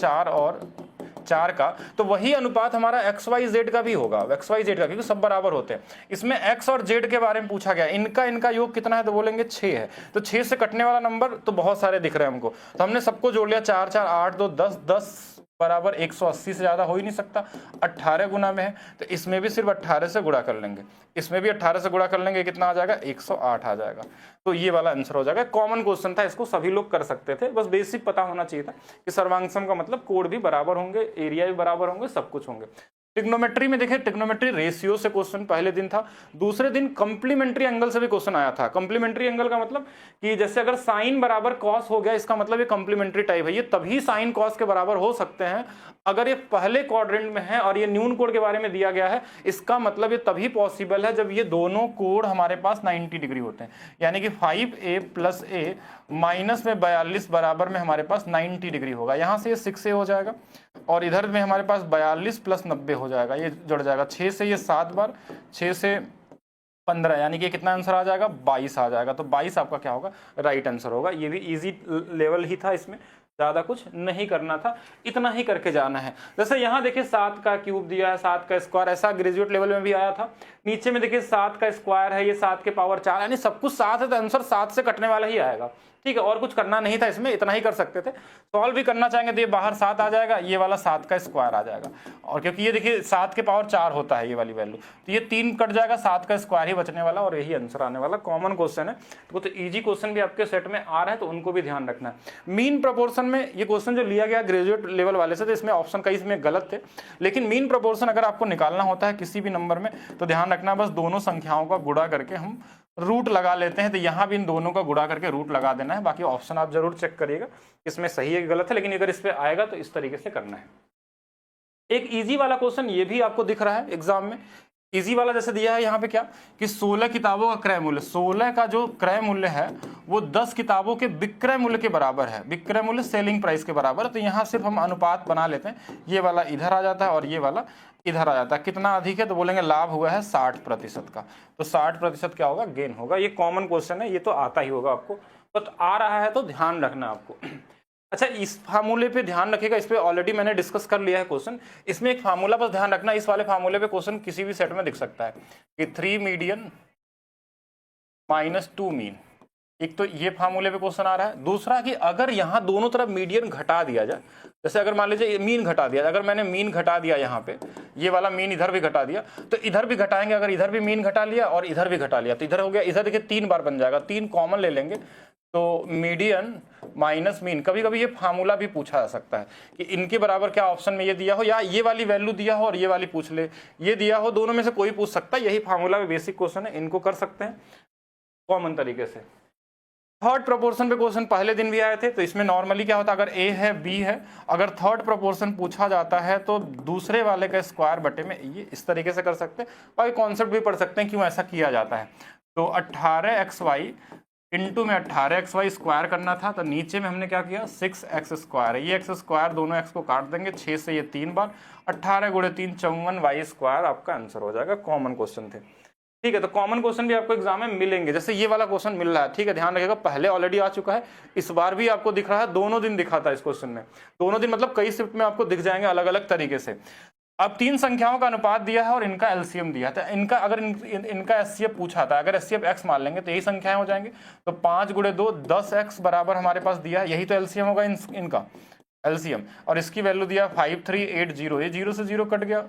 4 का, तो वही अनुपात हमारा एक्स वाई जेड का भी होगा, एक्स वाई जेड का, क्योंकि सब बराबर होते हैं। इसमें एक्स और जेड के बारे में पूछा गया, इनका योग कितना है, तो बोलेंगे 6 है। तो 6 से कटने वाला नंबर तो बहुत सारे दिख रहे हैं हमको, तो हमने सबको जोड़ लिया, 4 4 8 2 10, 10 बराबर 180 से ज्यादा हो ही नहीं सकता, 18 गुना में है, तो इसमें भी सिर्फ 18 से गुणा कर लेंगे, इसमें भी 18 से गुणा कर लेंगे, कितना आ जाएगा, 108 आ जाएगा। तो ये वाला आंसर हो जाएगा। कॉमन क्वेश्चन था, इसको सभी लोग कर सकते थे, बस बेसिक पता होना चाहिए था कि सर्वांगसम का मतलब कोण भी बराबर होंगे, एरिया भी बराबर होंगे, सब कुछ होंगे। ट्रिग्नोमेट्री में देखिए, ट्रिग्नोमेट्री रेशियो से क्वेश्चन पहले दिन था, दूसरे दिन कंप्लीमेंट्री एंगल से भी क्वेश्चन आया था। कंप्लीमेंट्री एंगल का मतलब कि जैसे अगर साइन बराबर कॉस हो गया, इसका मतलब ये कंप्लीमेंट्री टाइप है, ये तभी साइन कॉस के बराबर हो सकते हैं अगर ये पहले क्वाड्रेंट में है और ये न्यून कोण के बारे में दिया गया है। इसका मतलब ये तभी पॉसिबल है जब ये दोनों कोण हमारे पास 90 डिग्री होते हैं, यानी कि 5a + a माइनस में 42 बराबर में हमारे पास 90 डिग्री होगा। यहाँ से ये 6a हो जाएगा, और इधर में हमारे पास 42 + 90 हो जाएगा, ये जुड़ जाएगा। 6 से ये 7 बार, 6 से 15, यानी कि कितना आंसर आ जाएगा, 22 आ जाएगा। तो 22 आपका क्या होगा, राइट आंसर होगा। ये भी इजी लेवल ही था, इसमें ज़्यादा कुछ नहीं करना था, इतना ही करके जाना है। जैसे यहाँ देखिए 7 का क्यूब दिया है, 7 का स्क्वायर, ऐसा ग्रेजुएट लेवल में भी आया था। नीचे में देखिए 7 का स्क्वायर है, ये 7 के पावर 4, यानी सब कुछ 7 है, तो आंसर 7 से कटने वाला ही आएगा। ठीक है, और कुछ करना नहीं था इसमें, इतना ही कर सकते थे। सॉल्व भी करना चाहेंगे तो ये बाहर 7 आ जाएगा, ये वाला 7 का स्क्वायर आ जाएगा, और क्योंकि ये देखिए 7 के पावर 4 होता है ये वाली वैल्यू, तो ये 3 कट जाएगा, 7 का स्क्वायर ही बचने वाला, और यही आंसर आने वाला। कॉमन क्वेश्चन है, तो इजी क्वेश्चन भी आपके सेट में आ रहा है, तो उनको भी ध्यान रखना है। मीन प्रोपोर्शन में ये क्वेश्चन जो लिया गया ग्रेजुएट लेवल वाले से, तो इसमें ऑप्शन कई इसमें गलत थे, लेकिन मीन प्रोपोर्शन अगर आपको निकालना होता है किसी भी नंबर में, तो ध्यान रखना बस दोनों संख्याओं का गुणा करके हम रूट लगा लेते हैं। तो यहाँ भी इन दोनों का गुणा करके रूट लगा देना है। बाकी ऑप्शन आप जरूर चेक करिएगा इसमें सही है कि गलत है, लेकिन अगर इस पे आएगा तो इस तरीके से करना है। एक इजी वाला क्वेश्चन ये भी आपको दिख रहा है एग्जाम में, इजी वाला जैसे दिया है यहाँ पे क्या कि 16 किताबों का क्रय मूल्य, 16 का जो क्रय मूल्य है वो 10 किताबों के विक्रय मूल्य के बराबर है, विक्रय मूल्य सेलिंग प्राइस के बराबर है। तो यहाँ सिर्फ हम अनुपात बना लेते हैं, ये वाला इधर आ जाता है और ये वाला इधर आ जाता है। कितना अधिक है, तो बोलेंगे लाभ हुआ है 60% का, तो 60% क्या होगा, गेन होगा। ये कॉमन क्वेश्चन है, ये तो आता ही होगा आपको, तो आ रहा है तो ध्यान रखना आपको। अच्छा, इस फार्मूले पे ध्यान रखिएगा, इस पे ऑलरेडी मैंने डिस्कस कर लिया है क्वेश्चन। इसमें एक फार्मूला बस ध्यान रखना, इस वाले फार्मूले पे क्वेश्चन किसी भी सेट में दिख सकता है कि 3 मीडियन -2 मीन, एक तो ये फार्मूले पे क्वेश्चन आ रहा है। दूसरा कि अगर यहाँ दोनों तरफ मीडियन घटा दिया जाए, जैसे अगर मान लीजिए मीन घटा दिया, अगर मैंने मीन घटा दिया यहाँ पे, ये वाला मीन इधर भी घटा दिया, तो इधर भी घटाएंगे, अगर इधर भी मीन घटा लिया और इधर भी घटा लिया तो इधर हो गया, इधर देखिए 3 बार बन जाएगा, 3 कॉमन ले लेंगे तो मीडियन माइनस मीन। कभी कभी ये फार्मूला भी पूछा जा सकता है कि इनके बराबर क्या ऑप्शन में ये दिया हो, या ये वाली वैल्यू दिया हो और ये वाली पूछ ले, ये दिया हो, दोनों में से कोई पूछ सकता है। यही फार्मूला में बेसिक क्वेश्चन है, इनको कर सकते हैं कॉमन तरीके से। थर्ड प्रोपोर्शन पे क्वेश्चन पहले दिन भी आए थे, तो इसमें नॉर्मली क्या होता है, अगर ए है बी है, अगर थर्ड प्रोपोर्शन पूछा जाता है तो दूसरे वाले का स्क्वायर बटे में, ये इस तरीके से कर सकते हैं। और कॉन्सेप्ट भी पढ़ सकते हैं क्यों ऐसा किया जाता है। तो 18xy इंटू में 18xy स्क्वायर करना था, तो नीचे में हमने क्या किया 6x स्क्वायर है, ये एक्स स्क्वायर दोनों एक्स को काट देंगे 6 से, ये 3 बार 18 गुणे 3 54 y स्क्वायर आपका आंसर हो जाएगा। कॉमन क्वेश्चन थे, ठीक है। तो कॉमन क्वेश्चन भी आपको एग्जाम में मिलेंगे, जैसे ये वाला क्वेश्चन मिल रहा है, ठीक है, ध्यान रखिएगा, पहले ऑलरेडी आ चुका है, इस बार भी आपको दिख रहा है, दोनों दिन दिखा था इस क्वेश्चन में, दोनों दिन मतलब कई शिफ्ट में आपको दिख जाएंगे अलग अलग तरीके से। अब 3 संख्याओं का अनुपात दिया है और इनका एलसीएम दिया था, इनका अगर इनका एचसीएफ पूछा था, अगर एचसीएफ x मान लेंगे तो यही संख्याएं हो जाएंगे। तो 5 गुणे 2 10x बराबर हमारे पास दिया है, यही तो एलसीएम होगा इनका एलसीएम, और इसकी वैल्यू दिया 5380, ये 0 से 0 कट गया,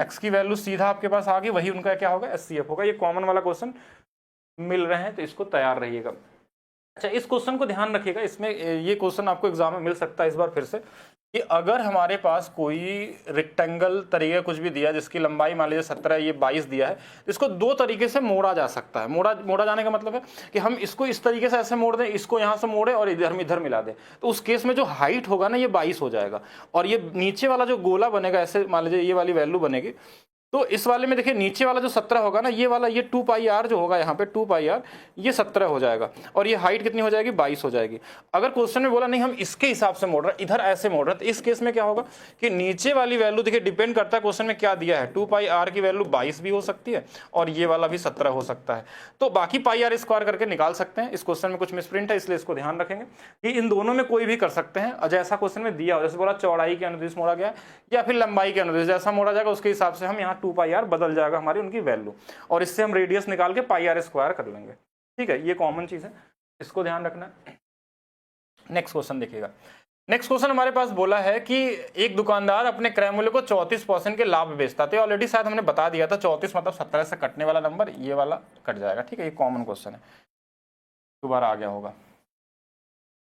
x की वैल्यू सीधा आपके पास आ गई, वही उनका क्या होगा एचसीएफ होगा। ये कॉमन वाला क्वेश्चन मिल रहे हैं, तो इसको तैयार रहिएगा। अच्छा, इस क्वेश्चन को ध्यान रखिएगा, इसमें ये क्वेश्चन आपको एग्जाम में मिल सकता है इस बार फिर से, कि अगर हमारे पास कोई रेक्टेंगल तरीके कुछ भी दिया जिसकी लंबाई मान लीजिए 17, ये 22 दिया है, तो इसको 2 तरीके से मोड़ा जा सकता है। मोड़ा जाने का मतलब है कि हम इसको इस तरीके से ऐसे मोड़ दें, इसको यहाँ से मोड़े और इधर मिला दें, तो उस केस में जो हाइट होगा ना ये 22 हो जाएगा, और ये नीचे वाला जो गोला बनेगा, ऐसे मान लीजिए ये वाली वैल्यू बनेगी, तो इस वाले में देखिए नीचे वाला जो 17 होगा ना, ये वाला, ये 2 पाई आर जो होगा यहाँ पे 2 पाई आर, ये 17 हो जाएगा, और ये हाइट कितनी हो जाएगी 22 हो जाएगी। अगर क्वेश्चन में बोला नहीं हम इसके हिसाब से मोड़ रहे हैं, इधर ऐसे मोड़ रहे हैं, तो इस केस में क्या होगा कि नीचे वाली वैल्यू देखिए डिपेंड करता है क्वेश्चन में क्या दिया है, 2 पाई आर की वैल्यू 22 भी हो सकती है और ये वाला भी 17 हो सकता है, तो बाकी पाई आर स्क्वायर करके निकाल सकते हैं। इस क्वेश्चन में कुछ मिसप्रिंट है, इसलिए इसको ध्यान रखेंगे कि इन दोनों में कोई भी कर सकते हैं, जैसा क्वेश्चन में दिया हो, जैसे बोला चौड़ाई के अनुदिश मोड़ा गया या फिर लंबाई के अनुदिश, जैसा मोड़ा जाएगा उसके हिसाब से हम यहाँ 2 पाई आर बदल जाएगा हमारी उनकी वैल्यू, और इससे हम रेडियस निकाल के पाई आर स्क्वायर कर लेंगे, ठीक है। ये कॉमन चीज है, इसको ध्यान रखना है। नेक्स्ट क्वेश्चन देखिएगा। नेक्स्ट क्वेश्चन हमारे पास बोला है कि एक दुकानदार अपने क्रय मूल्य को 34% के लाभ बेचता था, ऑलरेडी शायद हमने बता दिया था, 34 मतलब 17 से कटने वाला नंबर ये वाला कट जाएगा, ठीक है। ये कॉमन क्वेश्चन है, दोबारा आ गया होगा।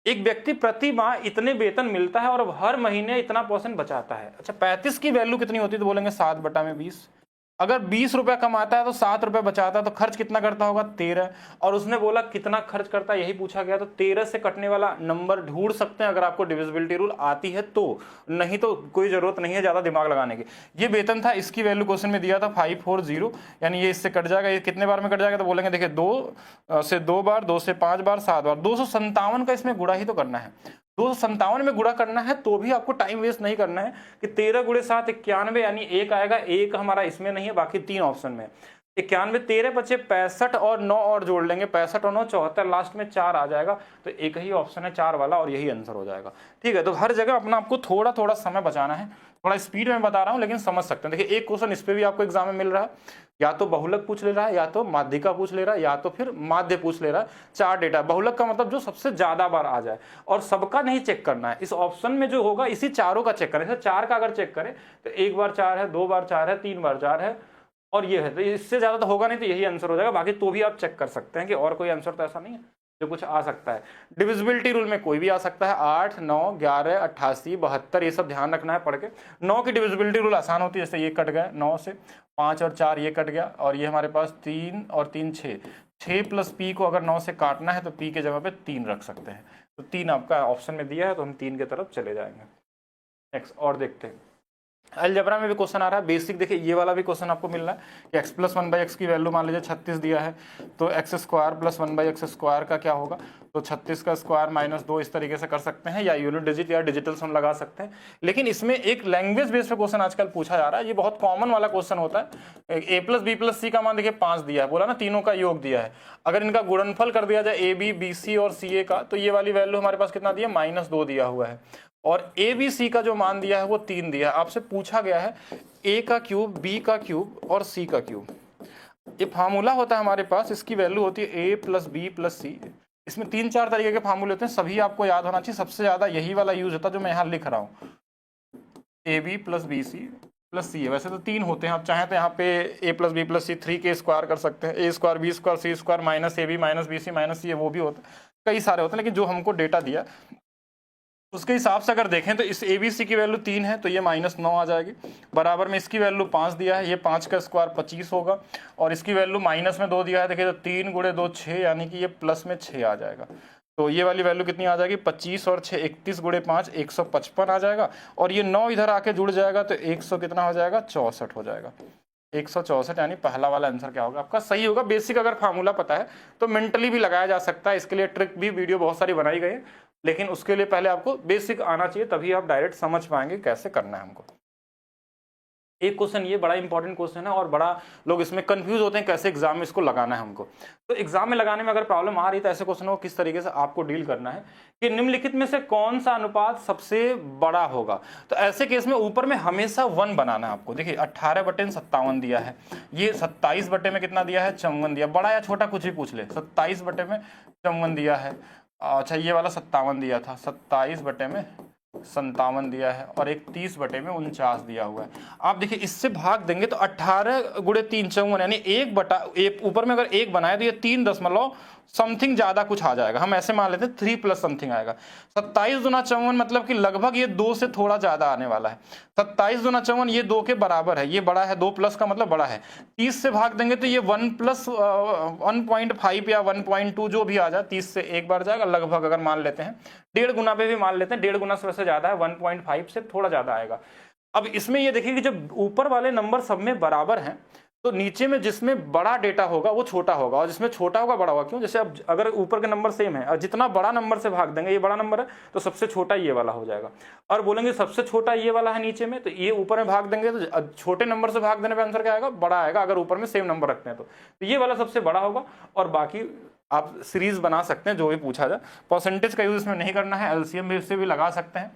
एक व्यक्ति प्रति माह इतने वेतन मिलता है और हर महीने इतना % बचाता है। अच्छा, 35 की वैल्यू कितनी होती है, तो बोलेंगे 7/20। अगर 20 रुपया कमाता है तो 7 रुपये बचाता है, तो खर्च कितना करता होगा 13। और उसने बोला कितना खर्च करता है यही पूछा गया, तो 13 से कटने वाला नंबर ढूंढ सकते हैं अगर आपको डिविजिबिलिटी रूल आती है तो, नहीं तो कोई जरूरत नहीं है ज्यादा दिमाग लगाने की। ये वेतन था, इसकी वैल्यू क्वेश्चन में दिया था 540, यानी ये इससे कट जाएगा। ये कितने बार में कट जाएगा, तो बोलेंगे देखिए 2 से 2 बार, 2 से 5 बार, 7 बार, 257 का इसमें गुणा ही तो करना है, 257 में गुणा करना है, तो भी आपको टाइम वेस्ट नहीं करना है कि 13 गुणे 7 91, यानी 1 आएगा, 1 हमारा इसमें नहीं है, बाकी 3 ऑप्शन में 91, 13 बचे 65 और 9 और जोड़ लेंगे, 65 और 9 74, लास्ट में 4 आ जाएगा, तो एक ही ऑप्शन है 4 वाला और यही आंसर हो जाएगा, ठीक है। तो हर जगह अपना आपको थोड़ा थोड़ा समय बचाना है, थोड़ा स्पीड में बता रहा हूं लेकिन समझ सकते हैं। देखिए एक क्वेश्चन इस पे भी आपको एग्जाम में मिल रहा है, या तो बहुलक पूछ ले रहा है, या तो माध्यिका पूछ ले रहा है, या तो फिर माध्य पूछ ले रहा है। 4 डेटा, बहुलक का मतलब जो सबसे ज्यादा बार आ जाए, और सबका नहीं चेक करना है, इस ऑप्शन में जो होगा इसी चारों का चेक करें। जैसे 4 का अगर चेक करें तो 1 बार 4 है, 2 बार 4 है, 3 बार 4 है, और ये है, तो इससे ज्यादा तो होगा नहीं, तो यही आंसर हो जाएगा। बाकी तो भी आप चेक कर सकते हैं कि और कोई आंसर तो ऐसा नहीं है जो कुछ आ सकता है। डिविजिबिलिटी रूल में कोई भी आ सकता है, 8, 9, 11, 88, 72, ये सब ध्यान रखना है पढ़ के। 9 की डिविजिबिलिटी रूल आसान होती है, जैसे ये कट गया 9 से, 5 और 4 ये कट गया, और ये हमारे पास 3 और 3 6, 6 प्लस पी को अगर 9 से काटना है तो पी के जगह पे 3 रख सकते हैं, तो 3 आपका ऑप्शन में दिया है, तो हम 3 की तरफ चले जाएंगे। नेक्स्ट और देखते हैं। अलजेब्रा में भी क्वेश्चन आ रहा है बेसिक, देखिए ये वाला भी क्वेश्चन आपको मिल रहा है कि x प्लस 1/x की वैल्यू मान लीजिए 36 दिया है, तो x square plus 1/x square का क्या होगा, तो 36 का स्क्वायर माइनस 2, इस तरीके से कर सकते हैं, या यूनिट डिजिट या डिजिटल सम लगा सकते हैं। लेकिन इसमें एक लैंग्वेज बेस्ड पे क्वेश्चन आजकल पूछा जा रहा है, ये बहुत कॉमन वाला क्वेश्चन होता है। a प्लस बी प्लस सी का मान देखिए 5 दिया है, बोला ना तीनों का योग दिया है, अगर इनका गुणनफल कर दिया जाए ए बी बी सी और सी ए का, तो ये वाली वैल्यू हमारे पास कितना दिया, -2 दिया हुआ है, और ए बी सी का जो मान दिया है वो 3 दिया है। आपसे पूछा गया है ए का क्यूब, बी का क्यूब और सी का क्यूब। ये फार्मूला होता है हमारे पास, इसकी वैल्यू होती है ए प्लस बी प्लस सी इसमें 3-4 तरीके के फार्मूले होते हैं, सभी आपको याद होना चाहिए। सबसे ज़्यादा यही वाला यूज होता है जो मैं यहाँ लिख रहा हूँ, AB + BC + C है। वैसे तो 3 होते हैं, आप चाहें तो यहाँ पे A + B + C 3 स्क्वायर कर सकते हैं, A square B square C square -AB -BC -C है, वो भी होता है, कई सारे होते हैं। लेकिन जो हमको डेटा दिया उसके हिसाब से अगर देखें तो इस ABC की वैल्यू 3 है तो ये -9 आ जाएगी। बराबर में इसकी वैल्यू 5 दिया है, ये 5 का स्क्वायर 25 होगा। और इसकी वैल्यू माइनस में 2 दिया है, देखिए तो 3 × 2 6, यानी कि ये प्लस में 6 आ जाएगा। तो ये वाली वैल्यू कितनी आ जाएगी, 25 और 6 31 × 5 155 आ जाएगा। और ये 9 इधर आके जुड़ जाएगा तो 100 कितना हो जाएगा, 64 हो जाएगा। 164, यानी पहला वाला आंसर क्या होगा आपका, सही होगा। बेसिक अगर फार्मूला पता है तो मेंटली भी लगाया जा सकता है, इसके लिए ट्रिक भी वीडियो बहुत सारी बनाई गई है, लेकिन उसके लिए पहले आपको बेसिक आना चाहिए, तभी आप डायरेक्ट समझ पाएंगे कैसे करना है हमको। एक क्वेश्चन ये बड़ा इंपॉर्टेंट क्वेश्चन है और बड़ा लोग इसमें कंफ्यूज होते हैं कैसे एग्जाम में इसको लगाना है हमको। तो एग्जाम में लगाने में अगर प्रॉब्लम आ रही है तो ऐसे क्वेश्चन को किस तरीके से आपको डील करना है कि निम्नलिखित में से कौन सा अनुपात सबसे बड़ा होगा। तो ऐसे केस में ऊपर में हमेशा 1 बनाना है आपको। देखिए 18/57 दिया है, ये 27 बटे में कितना दिया है, 54 दिया। बड़ा या छोटा कुछ भी पूछ ले, 27 बटे में 54 दिया है। अच्छा ये वाला 57 दिया था, 27 बटे में 57 दिया है, और एक 30 बटे में 49 दिया हुआ है। आप देखिए इससे भाग देंगे तो 18 × 3 54, यानी 1/1 ऊपर में अगर 1 बनाए तो ये 3 दशमलव समथिंग ज्यादा कुछ आ जाएगा। हम ऐसे मान लेते हैं 3 प्लस समथिंग आएगा। 27 × 54 मतलब कि लगभग ये 2 से थोड़ा ज्यादा आने वाला है। 27 × 54 ये 2 के बराबर है, ये बड़ा है, 2 प्लस का मतलब बड़ा है। 30 से भाग देंगे तो ये 1 + 1.5 या 1.2 जो भी आ जाए, 30 से 1 बार जाएगा लगभग। अगर मान लेते हैं 1.5 गुना पे भी मान लेते हैं, 1.5 गुना से वैसे ज्यादा है, 1.5 से थोड़ा ज्यादा आएगा। अब इसमें ये देखिए कि जब ऊपर वाले नंबर सब में बराबर हैं तो नीचे में जिसमें बड़ा डेटा होगा वो छोटा होगा, और जिसमें छोटा होगा बड़ा होगा। क्यों, जैसे अब अगर ऊपर के नंबर सेम है और जितना बड़ा नंबर से भाग देंगे, ये बड़ा नंबर है तो सबसे छोटा ये वाला हो जाएगा। और बोलेंगे सबसे छोटा ये वाला है नीचे में, तो ये ऊपर में भाग देंगे तो छोटे नंबर से भाग देने पे आंसर क्या आएगा, बड़ा आएगा। अगर ऊपर में सेम नंबर रखते हैं तो ये वाला सबसे बड़ा होगा। और बाकी आप सीरीज बना सकते हैं जो भी पूछा जाए। परसेंटेज का यूज इसमें नहीं करना है, एलसीएम भी इससे भी लगा सकते हैं।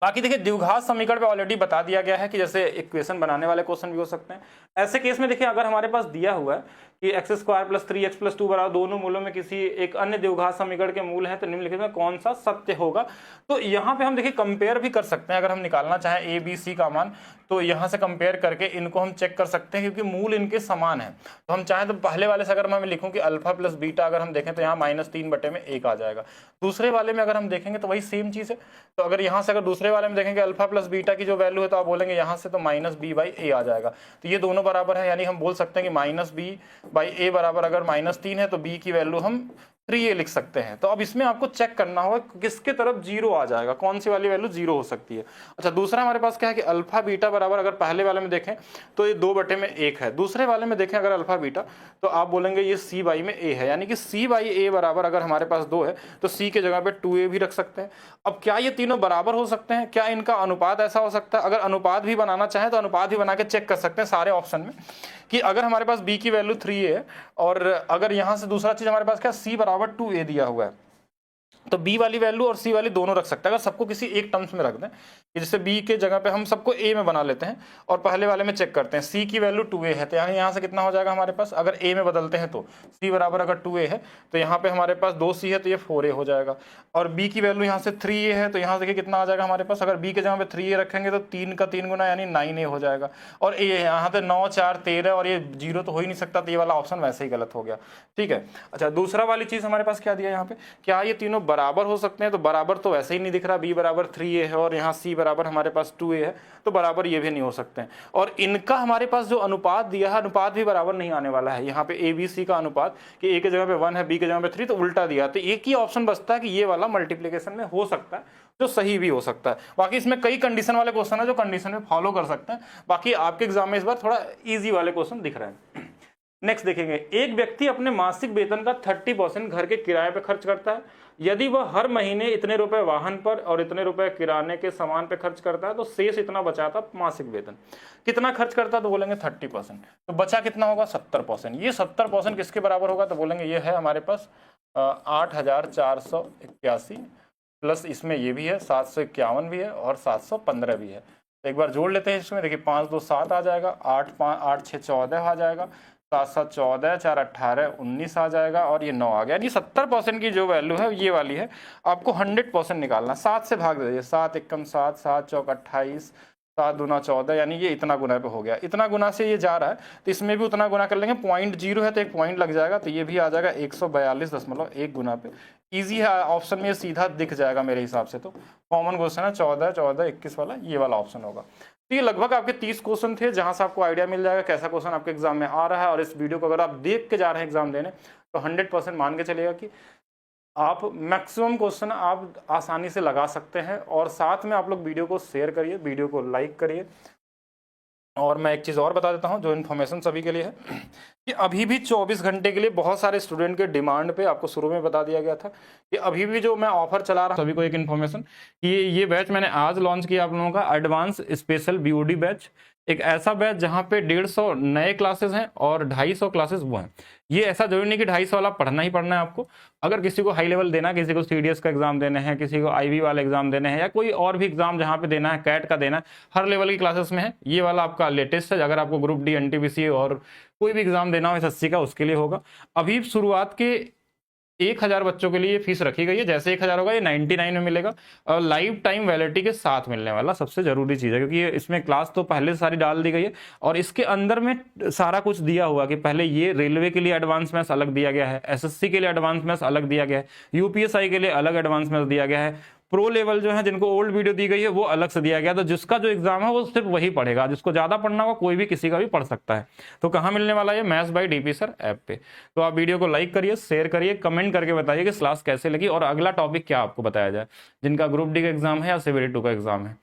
बाकी देखिए द्विघात समीकरण पे ऑलरेडी बता दिया गया है कि जैसे इक्वेशन बनाने वाले क्वेश्चन भी हो सकते हैं। ऐसे केस में देखिए अगर हमारे पास दिया हुआ है कि x² + 3x + 2 बराबर दोनों मूलों में किसी एक अन्य द्विघात समीकरण के मूल है तो निम्नलिखित में कौन सा सत्य होगा। तो यहाँ पे हम देखिए कंपेयर भी कर सकते हैं। अगर हम निकालना चाहें a b c का मान तो यहाँ से कंपेयर करके इनको हम चेक कर सकते हैं, क्योंकि मूल इनके समान है। तो हम चाहें तो पहले वाले से अगर मैं लिखूं कि अल्फा + बीटा अगर हम देखें तो यहाँ -3 बटे में 1 आ जाएगा। दूसरे वाले में अगर हम देखेंगे तो वही सेम चीज है। तो अगर यहाँ से अगर दूसरे वाले में देखेंगे अल्फा + बीटा की जो वैल्यू है तो आप बोलेंगे यहाँ से तो -b/a आ जाएगा। तो ये दोनों बराबर है, यानी हम बोल सकते हैं कि -b/a बराबर अगर -3 है तो b की वैल्यू हम 3a लिख सकते हैं। तो अब इसमें आपको चेक करना होगा किसके तरफ 0 आ जाएगा, कौन सी वाली वैल्यू 0 हो सकती है। अच्छा दूसरा हमारे पास क्या है कि अल्फा बीटा बराबर, अगर पहले वाले में देखें तो ये 2 बटे में 1 है। दूसरे वाले में देखें अगर अल्फा बीटा तो आप बोलेंगे ये c/a है, यानी कि c/a बराबर अगर हमारे पास 2 है तो c के जगह पे 2a भी रख सकते हैं। अब क्या ये तीनों बराबर हो सकते हैं, क्या इनका अनुपात ऐसा हो सकता है। अगर अनुपात भी बनाना चाहें तो अनुपात भी बना के चेक कर सकते हैं सारे ऑप्शन में कि अगर हमारे पास b की वैल्यू 3a है और अगर यहाँ से दूसरा चीज हमारे पास क्या c = 2a दिया हुआ है तो b वाली वैल्यू और c वाली दोनों रख सकते हैं। अगर सबको किसी एक टर्म्स में रख दें कि जैसे b के जगह पे हम सबको a में बना लेते हैं और पहले वाले में चेक करते हैं c की वैल्यू 2a है तो यहाँ से कितना हो जाएगा हमारे पास, अगर a में बदलते हैं तो c बराबर अगर 2a है तो यहाँ पे हमारे पास 2c है तो ये 4a हो जाएगा। और b की वैल्यू यहाँ से 3a है तो यहाँ देखिए कितना आ जाएगा हमारे पास, अगर b के जगह पे 3a रखेंगे तो 3 का 3 गुना यानी 9a हो जाएगा। और a यहाँ पे 9 4 13 और ये 0 तो हो ही नहीं सकता, तो ये वाला ऑप्शन वैसे ही गलत हो गया। ठीक है। अच्छा दूसरा वाली चीज हमारे पास क्या दिया यहाँ पे, क्या ये तीनों बराबर हो सकते हैं। तो बराबर तो वैसे ही नहीं दिख रहा, b बराबर 3a है और यहाँ c बराबर हमारे पास 2a है, तो बराबर ये भी नहीं हो सकते हैं। और इनका हमारे पास जो अनुपात दिया है अनुपात भी बराबर नहीं आने वाला है। यहाँ पे a b c का अनुपात कि a के जगह पे 1 है b के जगह पे 3, तो उल्टा दिया। तो एक ही ऑप्शन बचता है कि ये वाला मल्टीप्लिकेशन में हो सकता है, जो सही भी हो सकता है। बाकी इसमें कई कंडीशन वाले क्वेश्चन है जो कंडीशन में फॉलो कर सकते हैं। बाकी आपके एग्जाम में इस बार थोड़ा ईजी वाले क्वेश्चन दिख रहे हैं। नेक्स्ट देखेंगे, एक व्यक्ति अपने मासिक वेतन का 30% घर के किराए पे खर्च करता है। यदि वह हर महीने इतने रुपए वाहन पर और इतने रुपए किराने के सामान पे खर्च करता है तो शेष इतना बचाता मासिक वेतन। कितना खर्च करता है तो बोलेंगे 30%, तो बचा कितना होगा 70%। ये 70% किसके बराबर होगा तो बोलेंगे ये है हमारे पास 8,481 प्लस इसमें ये भी है 751 भी है और 715 भी है। तो एक बार जोड़ लेते हैं इसमें, देखिए 5 2 7 आ जाएगा, 8 5 8 6 14 आ जाएगा, 7 7 14, 4 18, 19 आ जाएगा और ये 9 आ गया। यानी 70% की जो वैल्यू है ये वाली है, आपको 100% निकालना। 7 से भाग दे दीजिए, 7 एकम 7, 7 चौक 28, 7 दूना 14, यानी ये इतना गुना पे हो गया। इतना गुना से ये जा रहा है तो इसमें भी उतना गुना कर लेंगे। 0.0 है तो एक पॉइंट लग जाएगा, तो ये भी आ जाएगा 142.1 गुना पे। ईजी है, ऑप्शन में सीधा दिख जाएगा मेरे हिसाब से। तो कॉमन क्वेश्चन है 14 14 21 वाला, ये वाला ऑप्शन होगा। तो ये लगभग आपके 30 क्वेश्चन थे, जहां से आपको आइडिया मिल जाएगा कैसा क्वेश्चन आपके एग्जाम में आ रहा है। और इस वीडियो को अगर आप देख के जा रहे हैं एग्जाम देने, तो 100% मान के चलिएगा कि आप मैक्सिमम क्वेश्चन आप आसानी से लगा सकते हैं। और साथ में आप लोग वीडियो को शेयर करिए, वीडियो को लाइक करिए। और मैं एक चीज़ और बता देता हूं जो इन्फॉर्मेशन सभी के लिए है कि अभी भी 24 घंटे के लिए बहुत सारे स्टूडेंट के डिमांड पे आपको शुरू में बता दिया गया था कि अभी भी जो मैं ऑफर चला रहा हूं सभी को एक इन्फॉर्मेशन कि ये बैच मैंने आज लॉन्च किया आप लोगों का, एडवांस स्पेशल बीओडी बैच। एक ऐसा बैच जहां पे 150 नए क्लासेस हैं और 250 क्लासेस वो हैं। ये ऐसा जरूरी नहीं कि 250 वाला पढ़ना ही पढ़ना है आपको। अगर किसी को हाई लेवल देना है, किसी को सीडीएस का एग्जाम देना है, किसी को आईबी वाला एग्जाम देना है, या कोई और भी एग्जाम जहां पे देना है, कैट का देना है, हर लेवल की क्लासेस में है। ये वाला आपका लेटेस्ट है। अगर आपको ग्रुप डी, एनटीपीसी और कोई भी एग्जाम देना हो एसएससी का, उसके लिए होगा। अभी शुरुआत के 1000 बच्चों के लिए फीस रखी गई है। जैसे 1000 होगा ये 99 में मिलेगा और लाइफ टाइम वैलिडिटी के साथ मिलने वाला सबसे जरूरी चीज है, क्योंकि इसमें क्लास तो पहले से सारी डाल दी गई है और इसके अंदर में सारा कुछ दिया हुआ कि पहले ये रेलवे के लिए एडवांस मैथ्स अलग दिया गया है, एसएससी के लिए एडवांस मैथ्स अलग दिया गया है, यूपीएसआई के लिए अलग एडवांस मैथ्स दिया गया है, प्रो लेवल जो है जिनको ओल्ड वीडियो दी गई है वो अलग से दिया गया। तो जिसका जो एग्जाम है वो सिर्फ वही पढ़ेगा, जिसको ज्यादा पढ़ना होगा कोई भी किसी का भी पढ़ सकता है। तो कहाँ मिलने वाला है? Maths by DP sir app पे। तो आप वीडियो को लाइक करिए, शेयर करिए, कमेंट करके बताइए कि क्लास कैसे लगी और अगला टॉपिक क्या आपको बताया जाए, जिनका ग्रुप डी का एग्जाम है या सिविल 2 का एग्जाम है।